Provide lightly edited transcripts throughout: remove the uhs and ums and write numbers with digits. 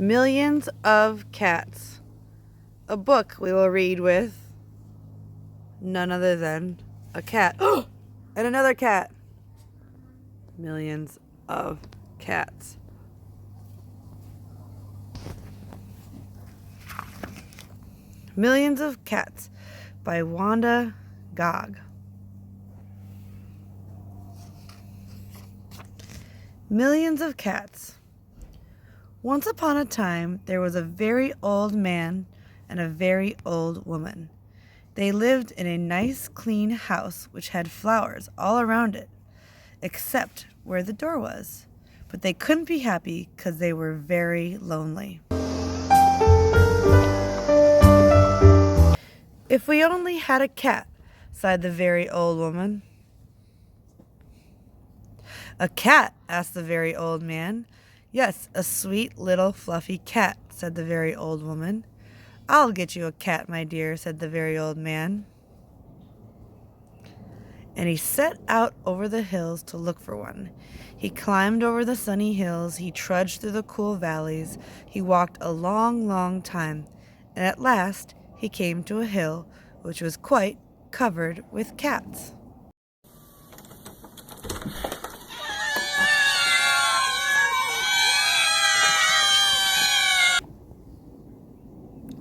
Millions of Cats. A book we will read with none other than a cat. And another cat. Millions of Cats. Millions of Cats by Wanda Gog. Millions of Cats. Once upon a time, there was a very old man and a very old woman. They lived in a nice, clean house which had flowers all around it, except where the door was. But they couldn't be happy because they were very lonely. If we only had a cat, sighed the very old woman. A cat? Asked the very old man. Yes, a sweet little fluffy cat, said the very old woman. I'll get you a cat, my dear, said the very old man. And he set out over the hills to look for one. He climbed over the sunny hills, he trudged through the cool valleys, he walked a long, long time, and at last he came to a hill which was quite covered with cats.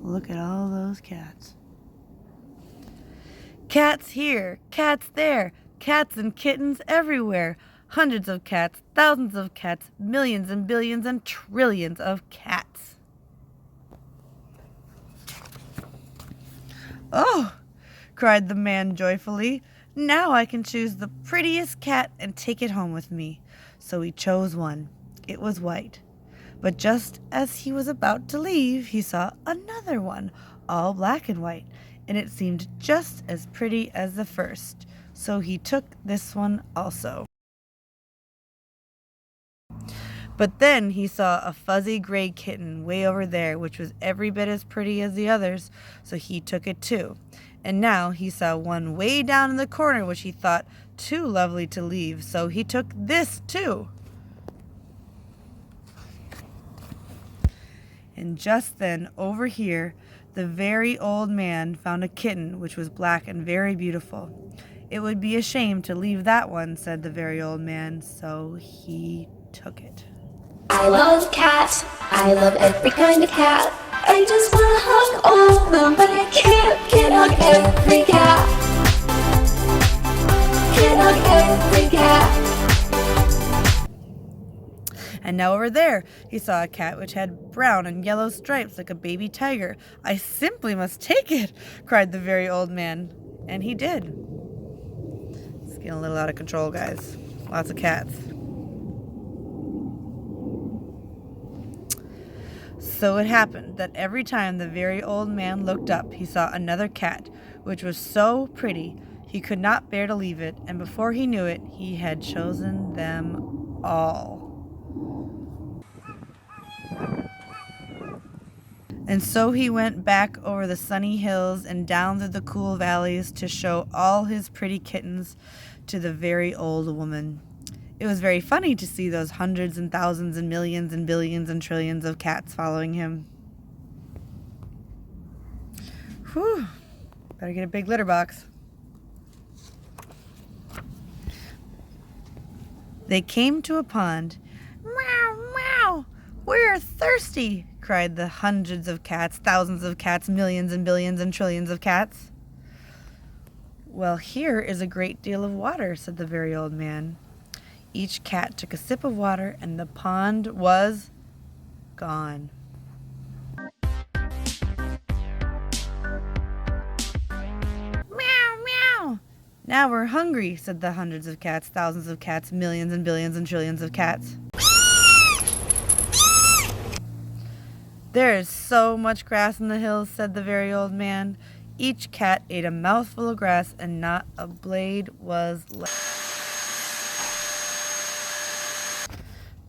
Look at all those cats. Cats here, cats there, cats and kittens everywhere. Hundreds of cats, thousands of cats, millions and billions and trillions of cats. Oh, cried the man joyfully. Now I can choose the prettiest cat and take it home with me. So he chose one. It was white. But just as he was about to leave, he saw another one, all black and white, and it seemed just as pretty as the first. So he took this one also. But then he saw a fuzzy gray kitten way over there, which was every bit as pretty as the others, so he took it too. And now he saw one way down in the corner, which he thought too lovely to leave, so he took this too. And just then, over here, the very old man found a kitten which was black and very beautiful. It would be a shame to leave that one, said the very old man, so he took it. I love cats. I love every kind of cat. I just want to hug all of them, but I can't hug every cat. Can't hug every cat. And now over there, he saw a cat which had brown and yellow stripes like a baby tiger. I simply must take it, cried the very old man. And he did. It's getting a little out of control, guys. Lots of cats. So it happened that every time the very old man looked up, he saw another cat, which was so pretty he could not bear to leave it, and before he knew it, he had chosen them all. And so he went back over the sunny hills and down through the cool valleys to show all his pretty kittens to the very old woman. It was very funny to see those hundreds and thousands and millions and billions and trillions of cats following him. Whew. Better get a big litter box. They came to a pond. Meow, meow, we're thirsty, cried the hundreds of cats, thousands of cats, millions and billions and trillions of cats. Well, here is a great deal of water, said the very old man. Each cat took a sip of water, and the pond was gone. Meow, meow. Now we're hungry, said the hundreds of cats, thousands of cats, millions and billions and trillions of cats. There is so much grass in the hills, said the very old man. Each cat ate a mouthful of grass, and not a blade was left.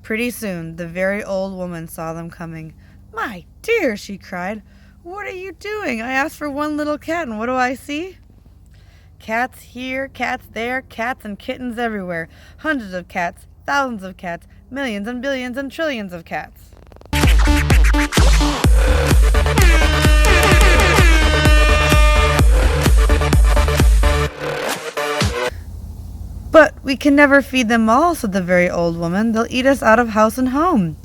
Pretty soon, the very old woman saw them coming. My dear, she cried, what are you doing? I asked for one little cat, and what do I see? Cats here, cats there, cats and kittens everywhere. Hundreds of cats, thousands of cats, millions and billions and trillions of cats. We can never feed them all, said the very old woman. They'll eat us out of house and home.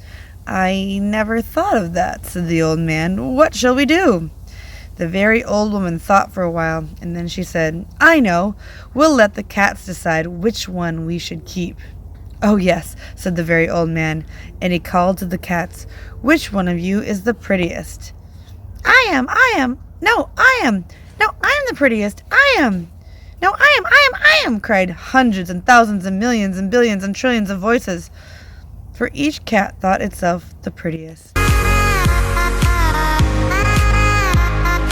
I never thought of that, said the old man. What shall we do? The very old woman thought for a while, and then she said, I know. We'll let the cats decide which one we should keep. Oh, yes, said the very old man, and he called to the cats, Which one of you is the prettiest? I am. No, I am. No, I am the prettiest. I am. No, I am, cried hundreds and thousands and millions and billions and trillions of voices. For each cat thought itself the prettiest.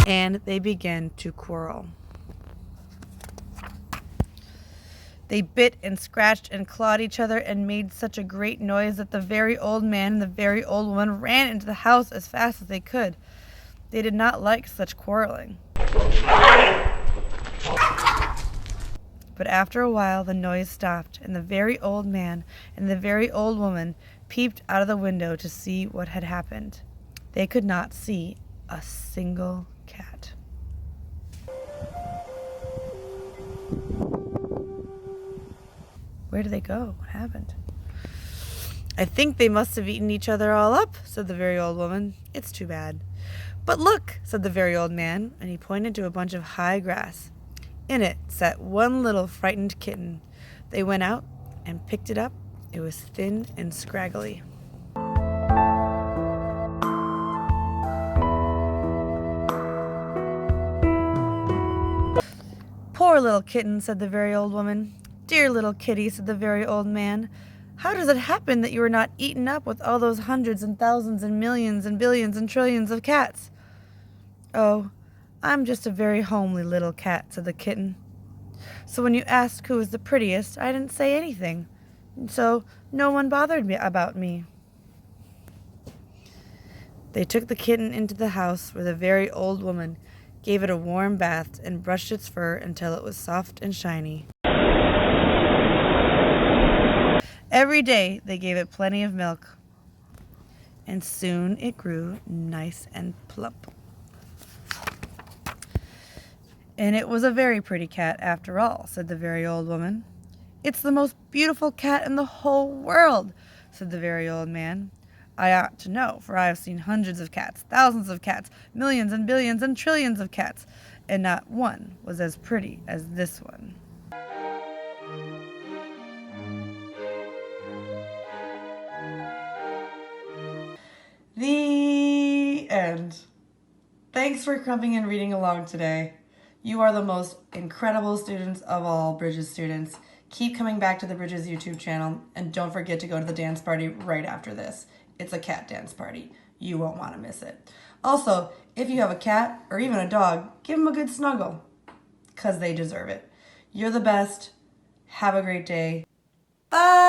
And they began to quarrel. They bit and scratched and clawed each other and made such a great noise that the very old man and the very old woman ran into the house as fast as they could. They did not like such quarreling. But after a while the noise stopped, and the very old man and the very old woman peeped out of the window to see what had happened. They could not see a single cat. Where did they go? What happened? I think they must have eaten each other all up, said the very old woman. It's too bad. But look, said the very old man, and he pointed to a bunch of high grass. In it sat one little frightened kitten. They went out and picked it up. It was thin and scraggly. Poor little kitten, said the very old woman. Dear little kitty, said the very old man. How does it happen that you are not eaten up with all those hundreds and thousands and millions and billions and trillions of cats? Oh, I'm just a very homely little cat, said the kitten. So when you asked who was the prettiest, I didn't say anything. And so no one bothered me about me. They took the kitten into the house where the very old woman gave it a warm bath and brushed its fur until it was soft and shiny. Every day they gave it plenty of milk, and soon it grew nice and plump. And it was a very pretty cat after all, said the very old woman. It's the most beautiful cat in the whole world, said the very old man. I ought to know, for I have seen hundreds of cats, thousands of cats, millions and billions and trillions of cats, and not one was as pretty as this one. The end. Thanks for coming and reading along today. You are the most incredible students of all, Bridges students. Keep coming back to the Bridges YouTube channel, and don't forget to go to the dance party right after this. It's a cat dance party. You won't want to miss it. Also, if you have a cat or even a dog, give them a good snuggle, because they deserve it. You're the best. Have a great day. Bye!